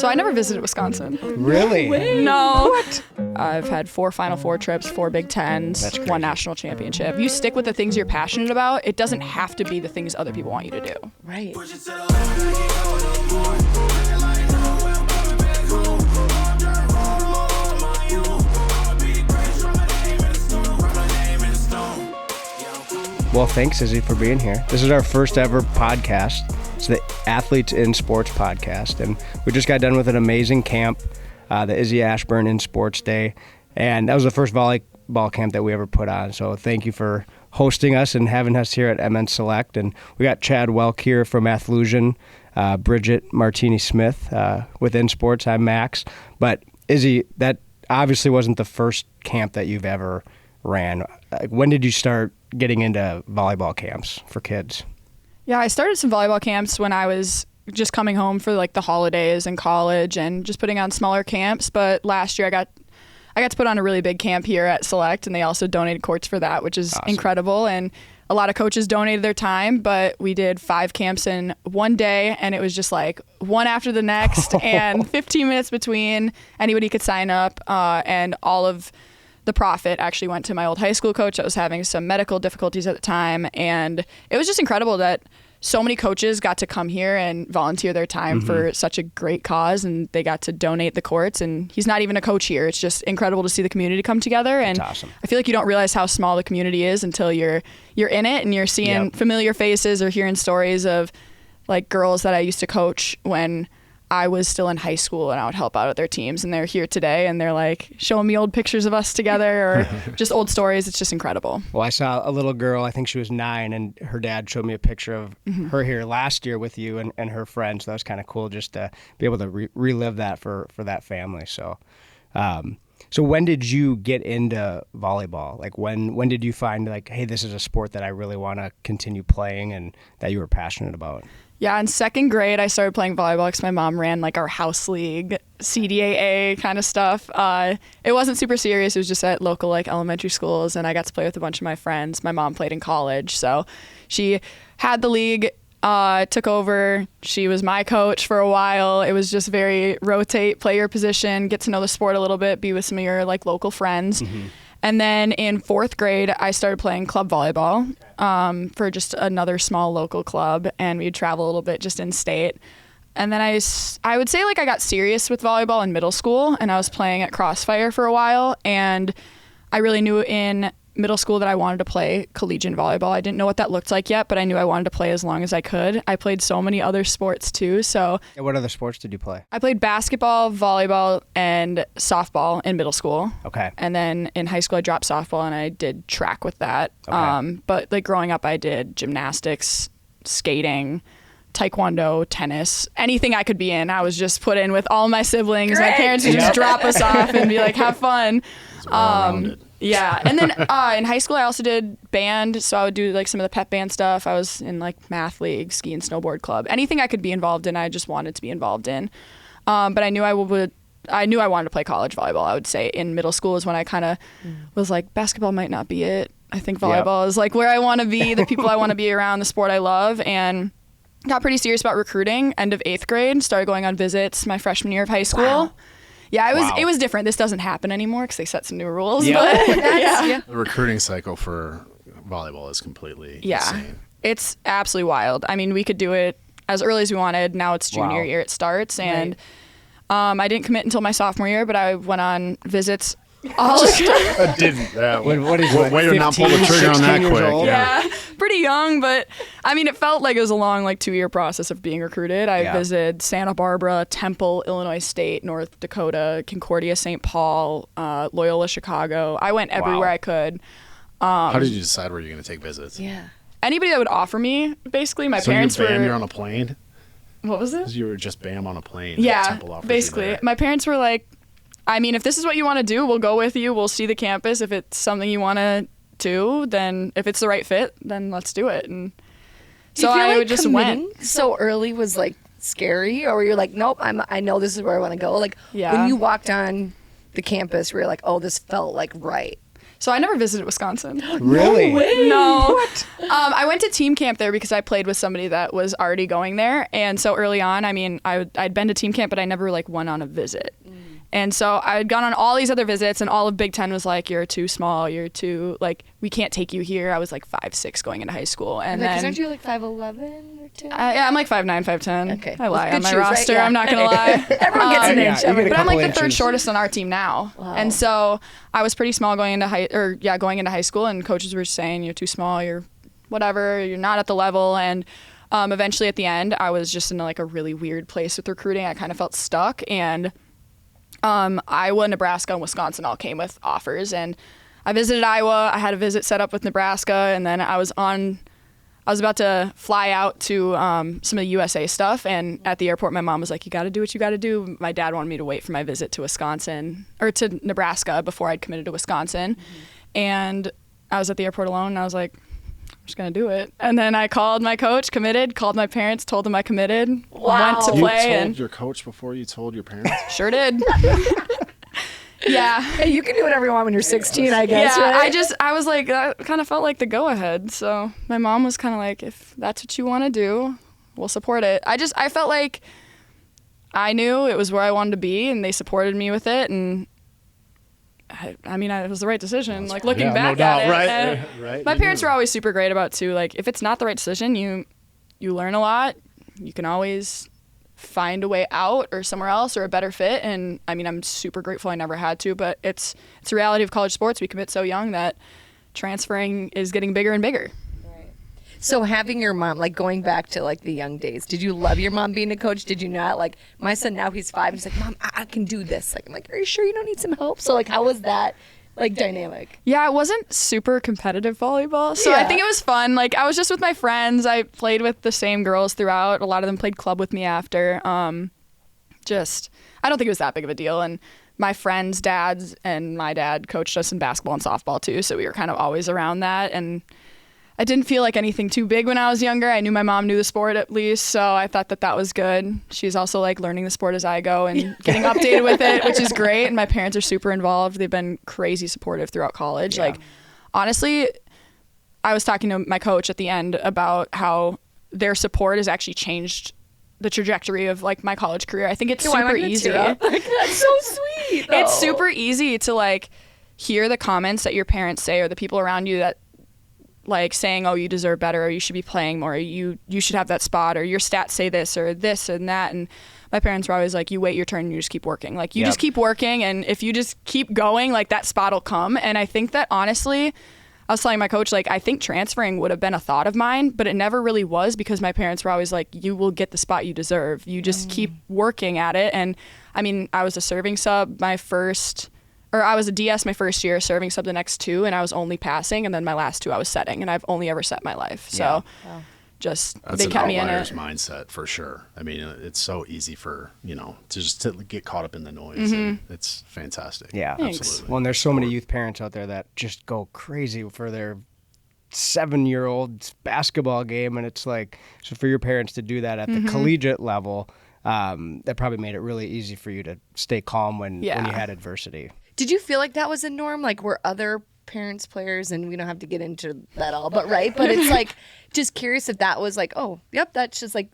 So I never visited Wisconsin. Really? No. What? I've had 4 Final Four trips, 4 Big Tens, That's crazy. 1 national championship. You stick with the things you're passionate about. It doesn't have to be the things other people want you to do. Right. Well, thanks, Izzy, for being here. This is our first ever podcast. It's the Athletes in Sports podcast, and we just got done with an amazing camp, the Izzy Ashburn in Sports Day, and that was the first volleyball camp that we ever put on. So thank you for hosting us and having us here at MN Select. And we got Chad Welk here from Athlusion, Bridget Martini-Smith with In Sports. I'm Max. But Izzy, that obviously wasn't the first camp that you've ever ran. When did you start getting into volleyball camps for kids? Yeah, I started some volleyball camps when I was just coming home for like the holidays in college and just putting on smaller camps. But last year I got to put on a really big camp here at Select, and they also donated courts for that, which is awesome. Incredible. And a lot of coaches donated their time, but we did 5 camps in one day, and it was just like one after the next and 15 minutes between. Anybody could sign up, and all of the profit actually went to my old high school coach that was having some medical difficulties at the time. And it was just incredible that so many coaches got to come here and volunteer their time for such a great cause, and they got to donate the courts. And he's not even a coach here. It's just incredible to see the community come together. And that's awesome. I feel like you don't realize how small the community is until you're in it and you're seeing familiar faces or hearing stories of like girls that I used to coach when I was still in high school, and I would help out at their teams, and they're here today and they're like showing me old pictures of us together or just old stories. It's just incredible. Well, I saw a little girl, I think she was 9, and her dad showed me a picture of her here last year with you and her friends. So that was kind of cool just to be able to relive that for that family. So so when did you get into volleyball? Like when did you find like, hey, this is a sport that I really want to continue playing and that you were passionate about? Yeah, in 2nd grade, I started playing volleyball because my mom ran like our house league, CDAA kind of stuff. It wasn't super serious. It was just at local like elementary schools, and I got to play with a bunch of my friends. My mom played in college, so she had the league, took over. She was my coach for a while. It was just very rotate, play your position, get to know the sport a little bit, be with some of your like local friends. And then in 4th grade, I started playing club volleyball for just another small local club, and we'd travel a little bit just in state. And then I would say like I got serious with volleyball in middle school, and I was playing at Crossfire for a while, and I really knew in middle school that I wanted to play collegiate volleyball. I didn't know what that looked like yet, but I knew I wanted to play as long as I could. I played so many other sports too. So What other sports did you play? I played basketball, volleyball, and softball in middle school. Okay. And then in high school, I dropped softball and I did track with that. Okay. But like growing up, I did gymnastics, skating, taekwondo, tennis, anything I could be in. I was just put in with all my siblings. Great. My parents would just drop us off and be like, have fun. Yeah. And then in high school, I also did band. So I would do like some of the pep band stuff. I was in like math league, ski and snowboard club, anything I could be involved in. I just wanted to be involved in. But I knew I wanted to play college volleyball. I would say in middle school is when I kind of was like, basketball might not be it. I think volleyball is like where I want to be, the people I want to be around, the sport I love. And got pretty serious about recruiting. End of 8th grade, started going on visits my freshman year of high school. Wow. Yeah, it was different. This doesn't happen anymore because they set some new rules. Yeah. But yeah. The recruiting cycle for volleyball is completely insane. It's absolutely wild. I mean, we could do it as early as we wanted. Now it's junior year, it starts. And I didn't commit until my sophomore year, but I went on visits. I didn't. Way to not pull the trigger on that quick. Yeah, pretty young, but I mean, it felt like it was a long, like 2-year process of being recruited. I visited Santa Barbara, Temple, Illinois State, North Dakota, Concordia, St. Paul, Loyola, Chicago. I went everywhere I could. How did you decide where you're going to take visits? Yeah. Anybody that would offer me, basically. My parents were. You're on a plane? What was it? You were just bam on a plane. Yeah, basically. My parents were like, I mean, if this is what you want to do, we'll go with you. We'll see the campus. If it's something you want to do, then if it's the right fit, then let's do it. And so I would just went. So early was like scary, or you're like, nope, I know this is where I want to go. Like when you walked on the campus, where you're like, oh, this felt like right. So I never visited Wisconsin. Really? No way. No. What? I went to team camp there because I played with somebody that was already going there. And so early on, I mean, I'd been to team camp, but I never like went on a visit. And so I had gone on all these other visits, and all of Big Ten was like, you're too small, you're too, like, we can't take you here. I was like 5'6" going into high school. And then, aren't you like 5'11" or 2? yeah, I'm like 5'9", 5'10". Okay. I lie Good on my shoes, right? roster, Yeah. I'm not going to lie. Everyone gets an Yeah, inch. you get a But I'm like couple the third inches. shortest on our team now. Wow. And so I was pretty small going into going into high school, and coaches were saying, you're too small, you're whatever, you're not at the level. And eventually at the end, I was just in like a really weird place with recruiting. I kind of felt stuck, and Iowa, Nebraska, and Wisconsin all came with offers. And I visited Iowa. I had a visit set up with Nebraska, and then I was about to fly out to some of the USA stuff, and at the airport, my mom was like, you got to do what you got to do. My dad wanted me to wait for my visit to Nebraska before I'd committed to Wisconsin. And I was at the airport alone, and I was like, I'm just going to do it. And then I called my coach, committed, called my parents, told them I committed, went to You play, told and your coach before you told your parents? sure did. Yeah. Hey, you can do whatever you want when you're 16, I guess, Yeah, right? I was like, that kind of felt like the go ahead. So my mom was kind of like, if that's what you want to do, we'll support it. I felt like I knew it was where I wanted to be, and they supported me with it. And I mean, it was the right decision. Like looking back at it, right? and Right. my parents were always super great about too. Like if it's not the right decision, you learn a lot. You can always find a way out or somewhere else or a better fit. And I mean, I'm super grateful I never had to, but it's a reality of college sports. We commit so young that transferring is getting bigger and bigger. So having your mom, like going back to like the young days, did you love your mom being a coach? Did you not? Like my son now, he's 5. He's like, Mom, I can do this. Like I'm like, are you sure you don't need some help? So like, how was that like dynamic? Yeah, it wasn't super competitive volleyball, so I Yeah. think it was fun. Like I was just with my friends. I played with the same girls throughout. A lot of them played club with me after. I don't think it was that big of a deal. And my friends' dads and my dad coached us in basketball and softball too, so we were kind of always around that. And I didn't feel like anything too big when I was younger. I knew my mom knew the sport at least, so I thought that was good. She's also like learning the sport as I go and getting updated with it, which is great. And my parents are super involved. They've been crazy supportive throughout college. Yeah. Like, honestly, I was talking to my coach at the end about how their support has actually changed the trajectory of like my college career. I think it's super easy. Like, that's so sweet. It's super easy to like hear the comments that your parents say or the people around you that like saying, oh, you deserve better, or you should be playing more, or you should have that spot, or your stats say this or this and that. And my parents were always like, you wait your turn and you just keep working. Like you just keep working, and if you just keep going, like that spot will come. And I think that honestly, I was telling my coach, like, I think transferring would have been a thought of mine, but it never really was, because my parents were always like, you will get the spot you deserve. You just keep working at it. And I mean, I was a serving sub I was a DS my first year, serving sub the next 2, and I was only passing, and then my last 2 I was setting, and I've only ever set my life. So That's they kept me in outliers it. mindset for sure. I mean, it's so easy for, to get caught up in the noise. And it's fantastic. Yeah. Thanks. Absolutely. Well, and there's so many youth parents out there that just go crazy for their 7-year-old basketball game, and it's like, so for your parents to do that at the collegiate level, that probably made it really easy for you to stay calm when you had adversity. Did you feel like that was a norm? Like were other parents players, and we don't have to get into that all, but right? But it's like, just curious if that was like, oh, yep, that's just like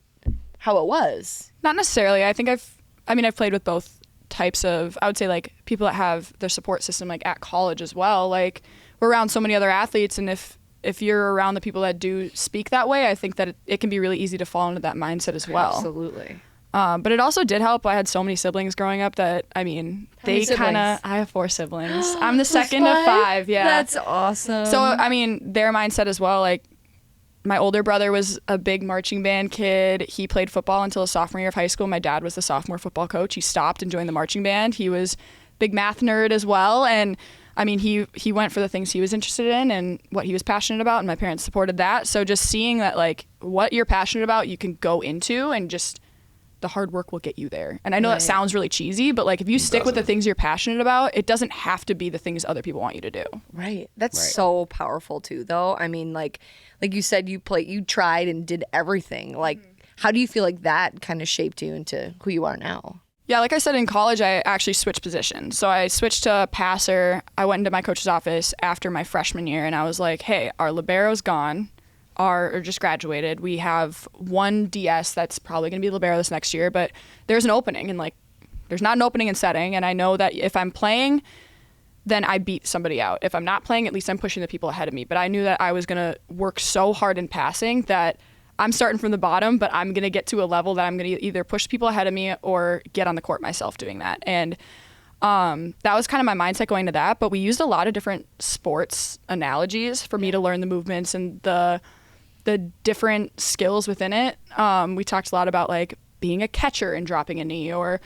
how it was. Not necessarily. I think I've played with both types of, I would say like people that have their support system like at college as well. Like we're around so many other athletes, and if you're around the people that do speak that way, I think that it can be really easy to fall into that mindset as well. Absolutely. But it also did help. I had so many siblings growing up that, I mean, many siblings? I have 4 siblings. I'm the second of 5. Yeah. That's awesome. So, I mean, their mindset as well, like my older brother was a big marching band kid. He played football until his sophomore year of high school. My dad was the sophomore football coach. He stopped and joined the marching band. He was big math nerd as well. And I mean, he went for the things he was interested in and what he was passionate about, and my parents supported that. So just seeing that, like, what you're passionate about, you can go into, and just the hard work will get you there. And I know that sounds really cheesy, but like if you stick with the things you're passionate about, it doesn't have to be the things other people want you to do. Right. That's so powerful too, though. I mean, like you said, you tried and did everything. Like, how do you feel like that kind of shaped you into who you are now? Yeah, like I said, in college, I actually switched positions. So I switched to passer. I went into my coach's office after my freshman year, and I was like, hey, our libero's gone, or just graduated. We have one DS that's probably going to be libero this next year, but there's an opening, and like, there's not an opening in setting, and I know that if I'm playing, then I beat somebody out. If I'm not playing, at least I'm pushing the people ahead of me. But I knew that I was going to work so hard in passing that I'm starting from the bottom, but I'm going to get to a level that I'm going to either push people ahead of me or get on the court myself doing that. And that was kind of my mindset going to that. But we used a lot of different sports analogies for me to learn the movements and the different skills within it. We talked a lot about like being a catcher and dropping a knee, or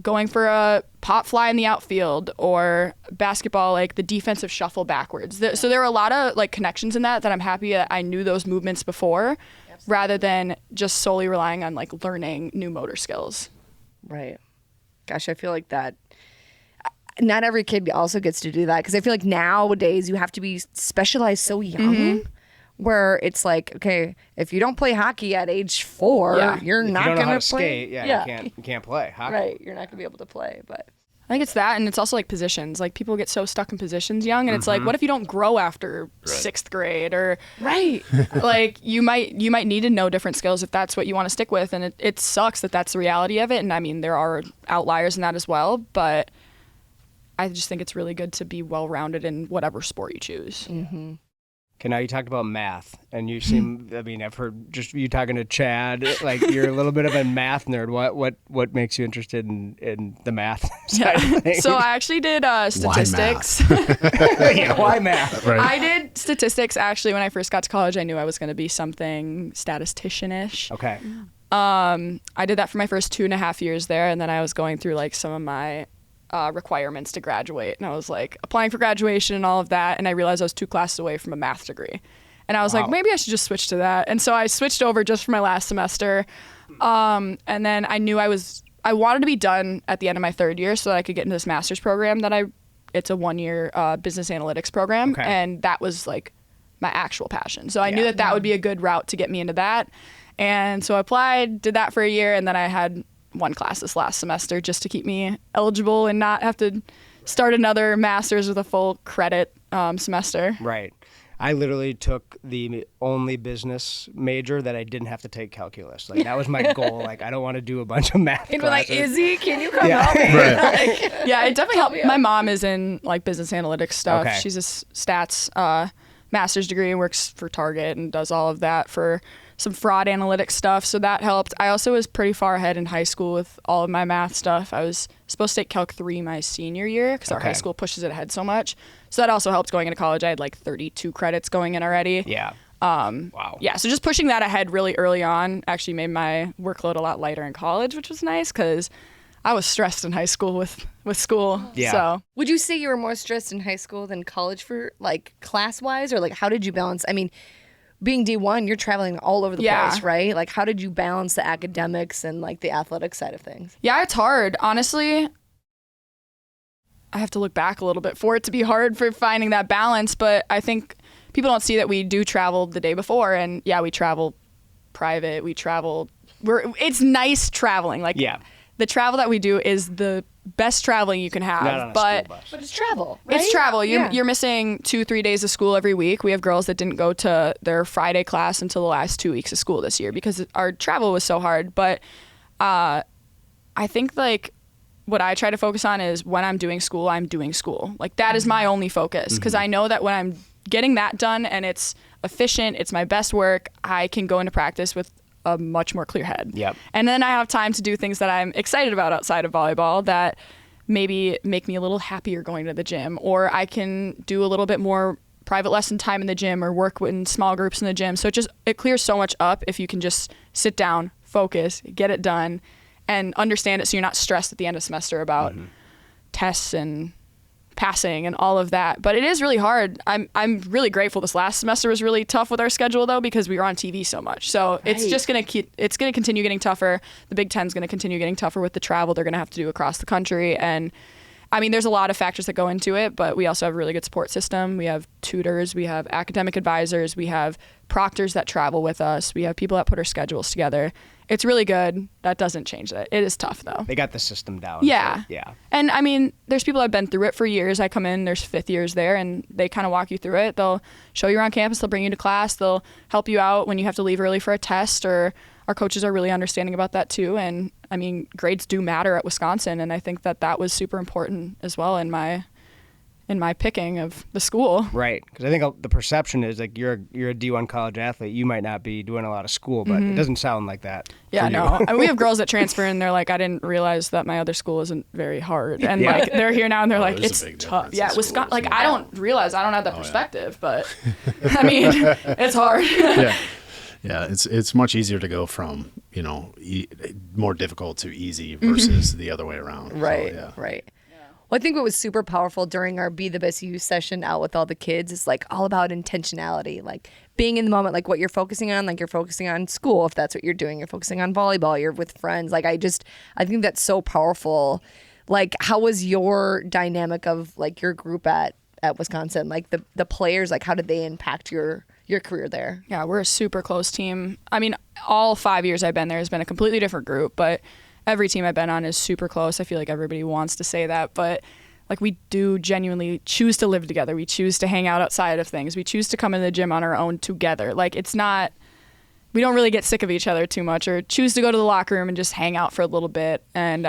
going for a pop fly in the outfield, or basketball, like the defensive shuffle backwards. So there were a lot of like connections in that I'm happy that I knew those movements before, rather than just solely relying on like learning new motor skills. Right. Gosh, I feel like that. Not every kid also gets to do that, because I feel like nowadays you have to be specialized so young. Where it's like, okay, if you don't play hockey at age 4, you're if not you don't know gonna how to play. skate, you can't play hockey. Right, you're not gonna be able to play. But I think it's that, and it's also like positions. Like people get so stuck in positions young, and it's like, what if you don't grow after 6th grade, or like you might need to know different skills if that's what you want to stick with, and it sucks that that's the reality of it. And I mean, there are outliers in that as well, but I just think it's really good to be well-rounded in whatever sport you choose. Okay, now you talked about math, and you seem, I mean, I've heard just you talking to Chad, like you're a little bit of a math nerd. What makes you interested in the math side of things? So I actually did statistics. Why math? Right. I did statistics actually when I first got to college. I knew I was going to be something statistician-ish. Okay. I did that for my first 2.5 years there, and then I was going through like some of my requirements to graduate, and I was like applying for graduation and all of that, and I realized I was 2 classes away from a math degree, and I was like, maybe I should just switch to that. And so I switched over just for my last semester, and then I knew I wanted to be done at the end of my 3rd year so that I could get into this master's program it's a 1-year business analytics program, and that was like my actual passion. So I knew that would be a good route to get me into that, and so I applied, did that for a year, and then I had 1 class this last semester just to keep me eligible and not have to start another master's with a full credit semester. Right. I literally took the only business major that I didn't have to take calculus. Like that was my goal. Like I don't want to do a bunch of math and classes. we're like, Izzy, can you come help me? Yeah, it definitely helped. My mom is in like business analytics stuff. Okay. She's a stats master's degree and works for Target and does all of that for some fraud analytics stuff, so that helped. I also was pretty far ahead in high school with all of my math stuff. I was supposed to take Calc 3 my senior year because our high school pushes it ahead so much. So that also helped going into college. I had like 32 credits going in already. Yeah. Wow. Yeah, so just pushing that ahead really early on actually made my workload a lot lighter in college, which was nice because I was stressed in high school with school. Yeah. So Would you say you were more stressed in high school than college for like class-wise, or like how did you balance? I mean, being D1, you're traveling all over the place, right? Like, how did you balance the academics and like the athletic side of things? Yeah, it's hard. Honestly, I have to look back a little bit for it to be hard for finding that balance, but I think people don't see that we do travel the day before, and yeah, we travel private, it's nice traveling. Like, the travel that we do is the best traveling you can have. Not on a but school bus. But it's travel, right? It's travel. You're missing 2-3 days of school every week. We have girls that didn't go to their Friday class until the last 2 weeks of school this year because our travel was so hard. But I think like what I try to focus on is when I'm doing school, I'm doing school. Like that is my only focus, because I know that when I'm getting that done and it's efficient, it's my best work, I can go into practice with a much more clear head. Yep. And then I have time to do things that I'm excited about outside of volleyball that maybe make me a little happier going to the gym, or I can do a little bit more private lesson time in the gym or work in small groups in the gym. So it clears so much up if you can just sit down, focus, get it done, and understand it so you're not stressed at the end of semester about tests and passing and all of that. But it is really hard. I'm really grateful. This last semester was really tough with our schedule though, because we were on TV so much. So it's just gonna continue getting tougher. The Big Ten's gonna continue getting tougher with the travel they're gonna have to do across the country. And I mean, there's a lot of factors that go into it, but we also have a really good support system. We have tutors, we have academic advisors, we have proctors that travel with us, we have people that put our schedules together. it's really good. That doesn't change it. It is tough though. They got the system down. Yeah. So, yeah. And I mean, there's people that have been through it for years. I come in, there's 5th years there, and they kind of walk you through it. They'll show you around campus. They'll bring you to class. They'll help you out when you have to leave early for a test, or our coaches are really understanding about that too. And I mean, grades do matter at Wisconsin. And I think that was super important as well in my picking of the school. Right, because I think the perception is like you're a D1 college athlete. You might not be doing a lot of school, but it doesn't sound like that. Yeah, for you. no. And we have girls that transfer and they're like, I didn't realize that my other school isn't very hard. And like they're here now and they're like, there's it's a big tough. difference Yeah, in Wisconsin. schools, Like yeah. I don't realize I don't have that perspective, but I mean, it's hard. Yeah, it's much easier to go from, more difficult to easy versus the other way around. Right, So, yeah. right. Well, I think what was super powerful during our Be the Best You session out with all the kids is like all about intentionality, like being in the moment, like what you're focusing on, like you're focusing on school, if that's what you're doing, you're focusing on volleyball, you're with friends. Like I think that's so powerful. Like how was your dynamic of like your group at Wisconsin? Like the players, like how did they impact your career there? Yeah, we're a super close team. I mean, all 5 years I've been there has been a completely different group, but every team I've been on is super close. I feel like everybody wants to say that, but like we do genuinely choose to live together. We choose to hang out outside of things. We choose to come in the gym on our own together. Like it's not, we don't really get sick of each other too much or choose to go to the locker room and just hang out for a little bit. And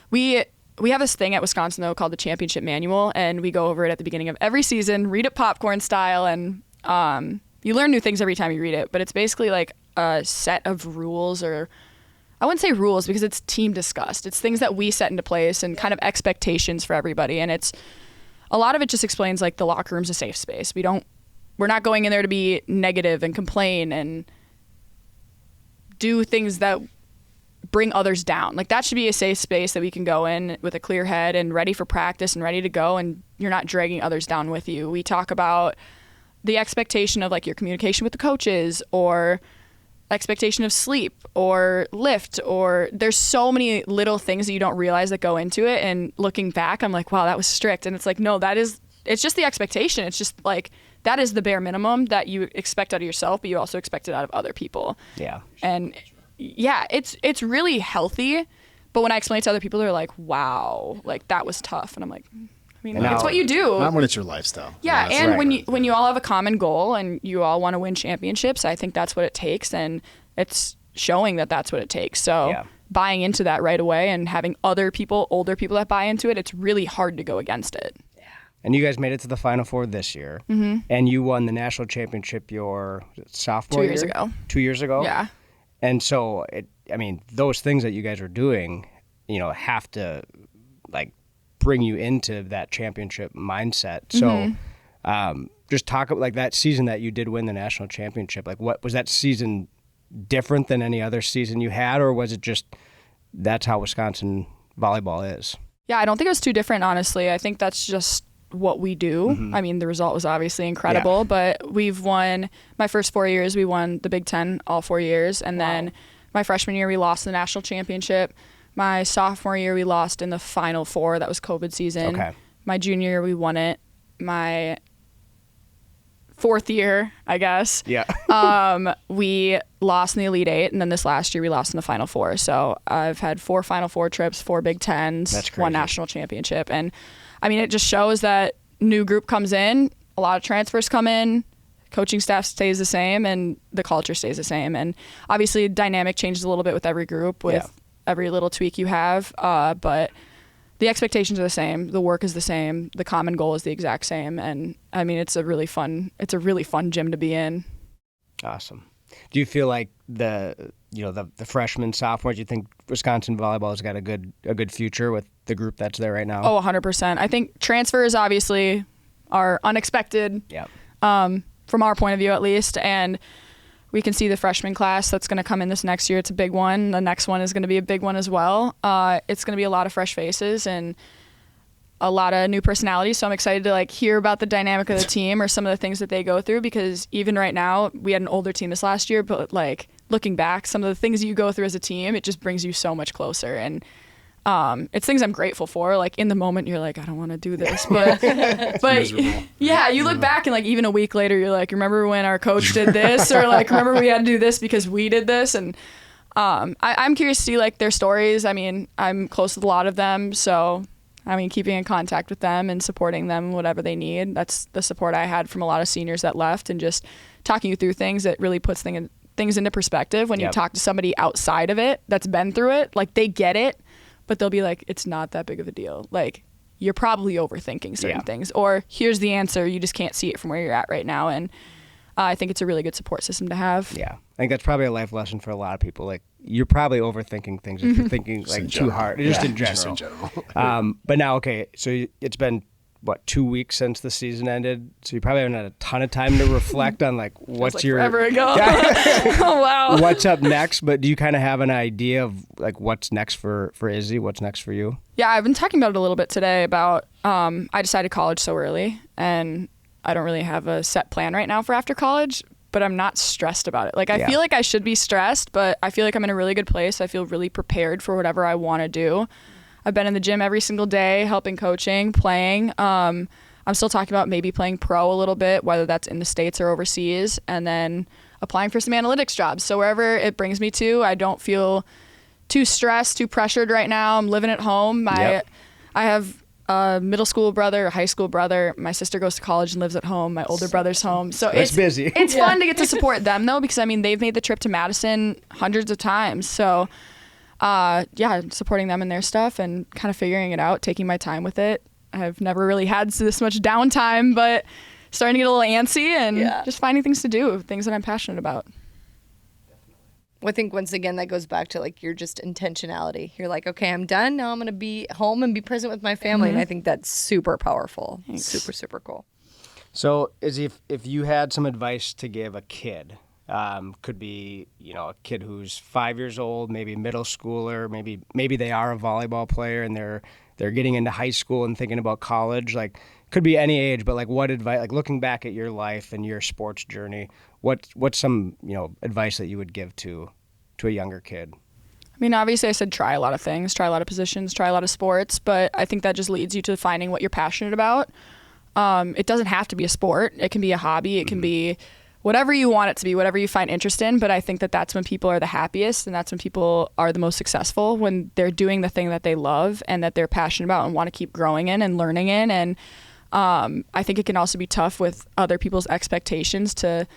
we have this thing at Wisconsin though called the Championship Manual, and we go over it at the beginning of every season, read it popcorn style, and you learn new things every time you read it. But it's basically like a set of rules, or I wouldn't say rules because it's team discussed. It's things that we set into place and kind of expectations for everybody. And it's a lot of it just explains like the locker room's a safe space. We're not going in there to be negative and complain and do things that bring others down. Like that should be a safe space that we can go in with a clear head and ready for practice and ready to go, and you're not dragging others down with you. We talk about the expectation of like your communication with the coaches, or expectation of sleep or lift, or there's so many little things that you don't realize that go into it. And looking back, I'm like, wow, that was strict. And it's like, no, it's just the expectation. It's just like, that is the bare minimum that you expect out of yourself, but you also expect it out of other people. Yeah. And yeah, it's really healthy. But when I explain it to other people, they're like, wow, like that was tough. And I'm like, I mean, And it's now- what you do. Not when it's your lifestyle. Yeah, That's and right. when you all have a common goal and you all want to win championships, I think that's what it takes, and it's showing that that's what it takes. So Yeah. buying into that right away and having older people that buy into it, it's really hard to go against it. And you guys made it to the Final Four this year, and you won the national championship your sophomore 2 years year? ago. 2 years ago. Yeah. And so, those things that you guys are doing, have to like bring you into that championship mindset. So, just talk about like that season that you did win the national championship. Like, what was that season different than any other season you had, or was it just that's how Wisconsin volleyball is? Yeah, I don't think it was too different, honestly. I think that's just what we do. I mean, the result was obviously incredible, but we've won my first 4 years. We won the Big Ten all 4 years. And then my freshman year, we lost the national championship. My sophomore year, we lost in the Final Four. That was COVID season. Okay. My junior year, we won it. My fourth year, I guess, Yeah. we lost in the Elite Eight. And then this last year, we lost in the Final Four. So I've had 4 Final Four trips, 4 Big Tens, That's crazy. 1 national championship. And I mean, it just shows that new group comes in, a lot of transfers come in, coaching staff stays the same, and the culture stays the same. And obviously, dynamic changes a little bit with every group, with every little tweak you have. But the expectations are the same, the work is the same, the common goal is the exact same. And I mean, it's a really fun gym to be in. Awesome. Do you feel like the freshmen, sophomores, do you think Wisconsin volleyball has got a good future with the group that's there right now? Oh, 100%. I think transfers obviously are unexpected. Yeah. From our point of view at least, and we can see the freshman class that's going to come in this next year. It's a big one. The next one is going to be a big one as well. It's going to be a lot of fresh faces and a lot of new personalities, so I'm excited to like hear about the dynamic of the team or some of the things that they go through, because even right now, we had an older team this last year, but like looking back, some of the things you go through as a team, it just brings you so much closer. And it's things I'm grateful for. Like in the moment, you're like, I don't want to do this, but yeah, you look back and like even a week later, you're like, remember when our coach did this, or like remember we had to do this because we did this, and I'm curious to see like their stories. I mean, I'm close with a lot of them, so I mean, keeping in contact with them and supporting them whatever they need. That's the support I had from a lot of seniors that left, and just talking you through things that really puts things into perspective when you talk to somebody outside of it that's been through it. Like, they get it, but they'll be like, it's not that big of a deal. Like, you're probably overthinking certain things, or here's the answer, you just can't see it from where you're at right now. And I think it's a really good support system to have. Yeah, I think that's probably a life lesson for a lot of people. Like, you're probably overthinking things if you're thinking like too hard, just in general. Just in general. But now, okay, so it's been what, 2 weeks since the season ended, so you probably haven't had a ton of time to reflect on like what's like your forever ago. Oh wow. What's up next? But do you kind of have an idea of like what's next for Izzy? What's next for you? Yeah, I've been talking about it a little bit today about I decided college so early, and I don't really have a set plan right now for after college, but I'm not stressed about it. Like, I feel like I should be stressed, but I feel like I'm in a really good place. I feel really prepared for whatever I want to do. I've been in the gym every single day, helping, coaching, playing. I'm still talking about maybe playing pro a little bit, whether that's in the States or overseas, and then applying for some analytics jobs. So wherever it brings me to, I don't feel too stressed, too pressured right now. I'm living at home. I have a middle school brother, a high school brother. My sister goes to college and lives at home. My older brother's home. So it's busy. It's fun to get to support them, though, because, I mean, they've made the trip to Madison hundreds of times. So, supporting them in their stuff and kind of figuring it out, taking my time with it. I've never really had this much downtime, but starting to get a little antsy and just finding things to do, things that I'm passionate about. I think once again that goes back to like your just intentionality. You're like, okay, I'm done. Now I'm going to be home and be present with my family. And I think that's super powerful. Thanks. Super, super cool. So, Izzy, if you had some advice to give a kid, could be, a kid who's 5 years old, maybe middle schooler, maybe they are a volleyball player and they're getting into high school and thinking about college, like, could be any age, but like, what advice, like looking back at your life and your sports journey, what's some advice that you would give to a younger kid? I mean, obviously I said try a lot of things, try a lot of positions, try a lot of sports, but I think that just leads you to finding what you're passionate about. It doesn't have to be a sport. It can be a hobby. It can be whatever you want it to be, whatever you find interest in. But I think that that's when people are the happiest, and that's when people are the most successful, when they're doing the thing that they love and that they're passionate about and want to keep growing in and learning in. And I think it can also be tough with other people's expectations to,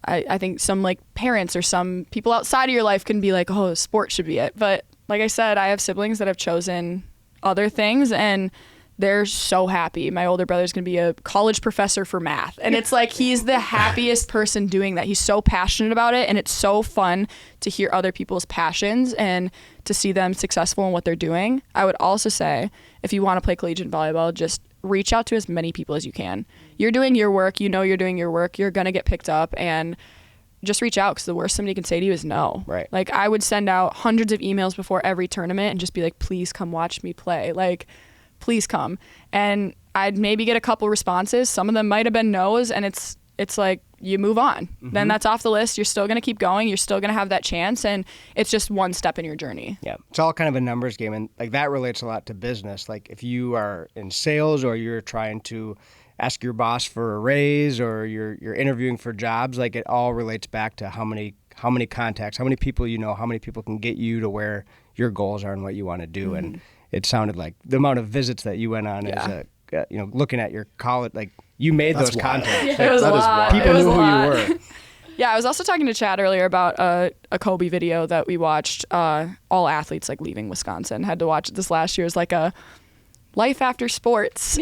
I think some like parents or some people outside of your life can be like, oh, sport should be it. But like I said, I have siblings that have chosen other things and they're so happy. My older brother's going to be a college professor for math. And it's like, he's the happiest person doing that. He's so passionate about it. And it's so fun to hear other people's passions and to see them successful in what they're doing. I would also say, if you want to play collegiate volleyball, just reach out to as many people as you can. You're doing your work. You're doing your work. You're going to get picked up, and just reach out, because the worst somebody can say to you is no. Right. Like, I would send out hundreds of emails before every tournament and just be like, please come watch me play. Like, please come. And I'd maybe get a couple responses. Some of them might have been no's, and it's like, you move on. Mm-hmm. Then that's off the list. You're still going to keep going. You're still going to have that chance, and it's just one step in your journey. Yeah. It's all kind of a numbers game, and like that relates a lot to business. Like, if you are in sales or you're trying to ask your boss for a raise or you're interviewing for jobs, like, it all relates back to how many contacts, how many people how many people can get you to where your goals are and what you want to do. Mm-hmm. And it sounded like the amount of visits that you went on as looking at your college, like, you made those contacts. Yeah, it was a lot. People knew who you were. Yeah, I was also talking to Chad earlier about a Kobe video that we watched. All athletes like leaving Wisconsin had to watch it this last year. It was like a life after sports.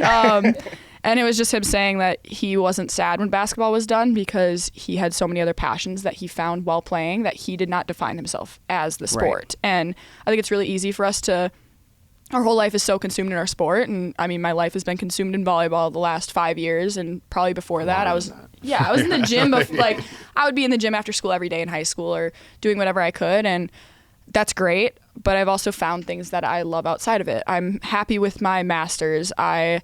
And it was just him saying that he wasn't sad when basketball was done because he had so many other passions that he found while playing that he did not define himself as the sport. Right. And I think it's really easy for us to, our whole life is so consumed in our sport. And I mean, my life has been consumed in volleyball the last 5 years. And probably before that, I was in the gym. Like, I would be in the gym after school every day in high school or doing whatever I could. And that's great. But I've also found things that I love outside of it. I'm happy with my masters. I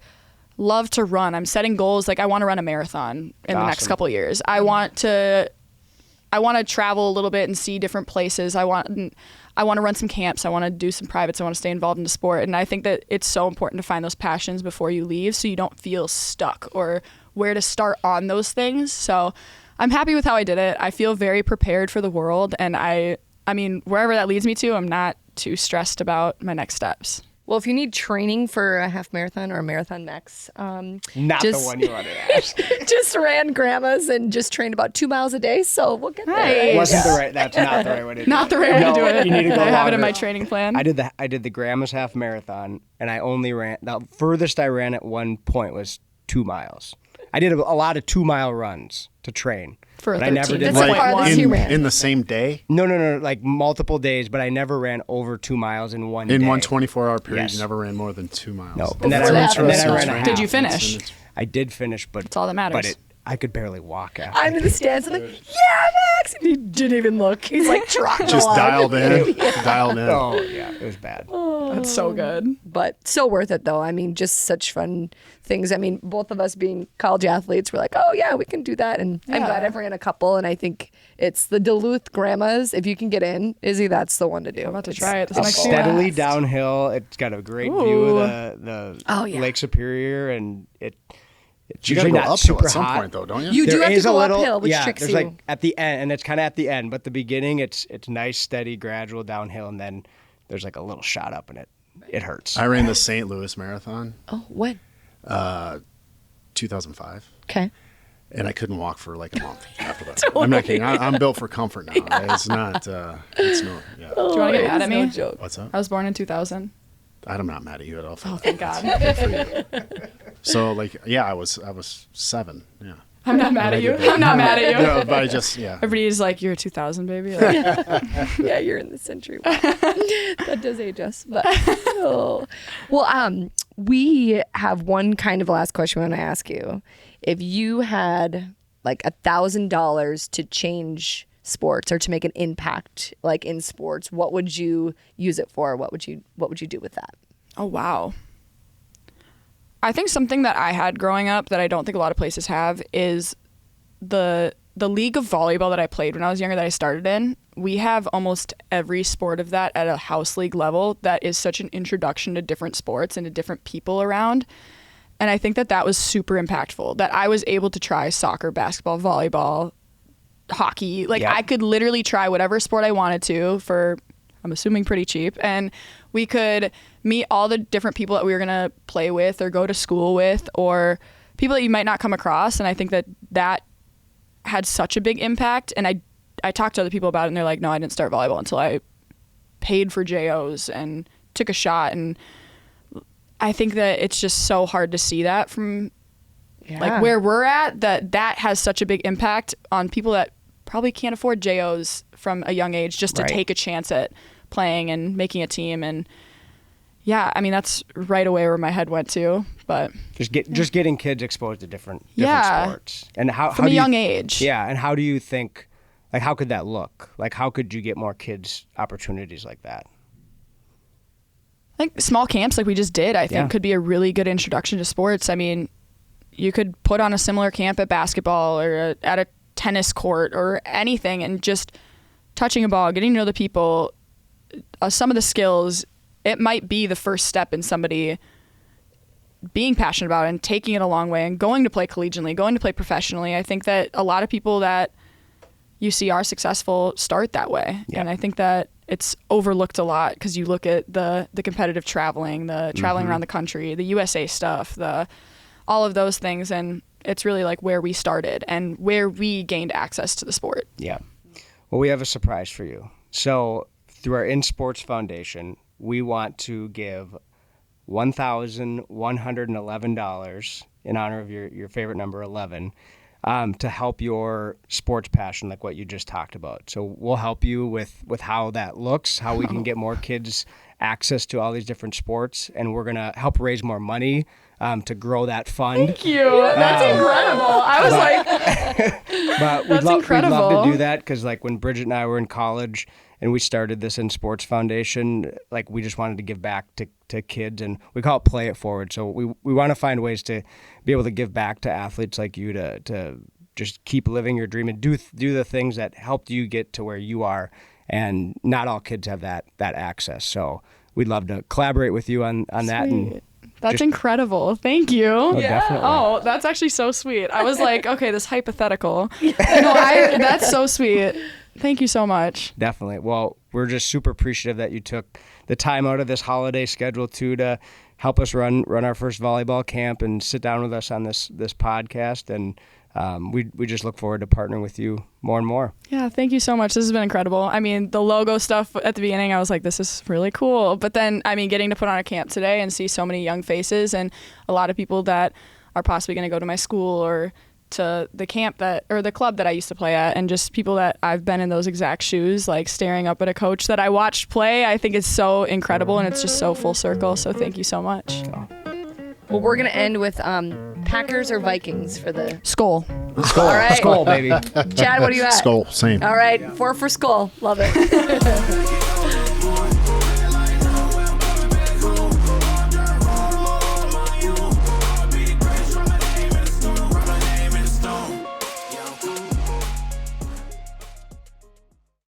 love to run. I'm setting goals. Like, I want to run a marathon in the next couple of years. I want to travel a little bit and see different places. I want to run some camps. I want to do some privates. I want to stay involved in the sport. And I think that it's so important to find those passions before you leave so you don't feel stuck or where to start on those things. So I'm happy with how I did it. I feel very prepared for the world, and I I mean, wherever that leads me to, I'm not too stressed about my next steps. Well, if you need training for a half marathon or a marathon max, Not the one you wanted to ask. just ran grandma's and just trained about 2 miles a day. So we'll get there. Nice. That's not the right way to do it. Not the right way to do it. You need to go I have it longer. in my training plan. I did the Grandma's half marathon, and I only ran, the furthest I ran at one point was 2 miles. I did a lot of 2 mile runs to train. For a but I never 13. did That's the like, farthest you ran. in the same day? no, like multiple days, but I never ran over 2 miles in one day. In one 24-hour period, Yes. you never ran more than 2 miles. No. And then I ran a half. Did you finish? I did finish, but That's all that matters. But I could barely walk after. I'm in the stands. I'm like, yeah, Max. And he didn't even look. He's like trotting Just along. dialed in. Dialed in. Oh yeah, it was bad. That's so good. But so worth it, though. I mean, just such fun things. I mean, both of us being college athletes, we're like, oh, yeah, we can do that. And I'm Yeah. glad I've ran a couple. And I think it's the Duluth Grandmas. If you can get in, Izzy, that's the one to do. I'm about to try it this It's next year. steadily downhill. It's got a great view of the Oh, yeah. Lake Superior, and it's You got to usually go not uphill super at some hot. point, though, don't you? You do There have to is a go little, uphill, which yeah, tricks there's you. like at the end, and it's kind of at the end, but the beginning, it's nice, steady, gradual downhill, and then there's like a little shot up, and it hurts. I ran the St. Louis Marathon, Oh, when? 2005. Okay. And I couldn't walk for like a month after that. I'm not kidding. I'm built for comfort now. It's not. It's no. Yeah. Do you want to get mad at me? No joke. What's up? I was born in 2000. I'm not mad at you at all. Oh, thank God. So like, yeah, I was 7. Yeah. I'm not mad at you. I'm not mad at you. No, but I just Everybody's like, you're a 2000, baby. Like, Yeah, you're in the century. Wow. That does age us. But oh. Well, we have one kind of last question I want to ask you. If you had like $1,000 to change sports or to make an impact like in sports, what would you use it for? What would you do with that? oh, wow. I think something that I had growing up that I don't think a lot of places have is the league of volleyball that I played when I was younger that I started in. We have almost every sport of that at a house league level. That is such an introduction to different sports and to different people around. And I think that was super impactful, that I was able to try soccer, basketball, volleyball, hockey. Like Yeah. I could literally try whatever sport I wanted to for, I'm assuming, pretty cheap. And we could meet all the different people that we were going to play with or go to school with, or people that you might not come across. And I think that had such a big impact. And I talked to other people about it, and they're like, no, I didn't start volleyball until I paid for JOs and took a shot. And I think that it's just so hard to see that from like where we're at, that has such a big impact on people that probably can't afford JOs from a young age just to Right. take a chance at playing and making a team. And yeah, I mean, that's right away where my head went to, but Just getting kids exposed to different Yeah. sports, and how from how a do you- young age. Yeah, and how do you think, like, how could that look? Like, how could you get more kids opportunities like that? I think small camps like we just did, I think Yeah. could be a really good introduction to sports. I mean, you could put on a similar camp at basketball or at a tennis court or anything, and just touching a ball, getting to know the people, some of the skills, it might be the first step in somebody being passionate about it and taking it a long way and going to play collegiately, going to play professionally. I think that a lot of people that you see are successful start that way. Yeah. And I think that it's overlooked a lot because you look at the competitive traveling, the traveling around the country, the USA stuff, all of those things. And it's really like where we started and where we gained access to the sport. Yeah. Well, we have a surprise for you. So through our In Sports Foundation, we want to give $1,111 in honor of your favorite number, 11, to help your sports passion, like what you just talked about. So we'll help you with how that looks, how we can get more kids access to all these different sports, and we're going to help raise more money to grow that fund. Thank you. That's incredible. I was like, But That's we'd love incredible. to do that, because like when Bridget and I were in college and we started this In Sports Foundation, like we just wanted to give back to kids, and we call it Play It Forward. So we want to find ways to be able to give back to athletes like you to just keep living your dream and do the things that helped you get to where you are. And not all kids have that access. So we'd love to collaborate with you on that. And that's incredible. Thank you. definitely. Oh, that's actually so sweet. I was like, okay, this hypothetical. No, that's so sweet. Thank you so much. Definitely. Well, we're just super appreciative that you took the time out of this holiday schedule too to help us run our first volleyball camp and sit down with us on this podcast. And we just look forward to partnering with you more and more. Yeah, thank you so much. This has been incredible. I mean, the logo stuff at the beginning, I was like, this is really cool. But then, I mean, getting to put on a camp today and see so many young faces and a lot of people that are possibly going to go to my school or to the camp or the club that I used to play at, and just people that I've been in those exact shoes, like staring up at a coach that I watched play, I think it's so incredible and it's just so full circle. So thank you so much. Well, we're going to end with Packers or Vikings for the Skol. Skol, All right. Skol, baby. Chad, what do you at? Skol, same. All right, 4 for Skol. Love it.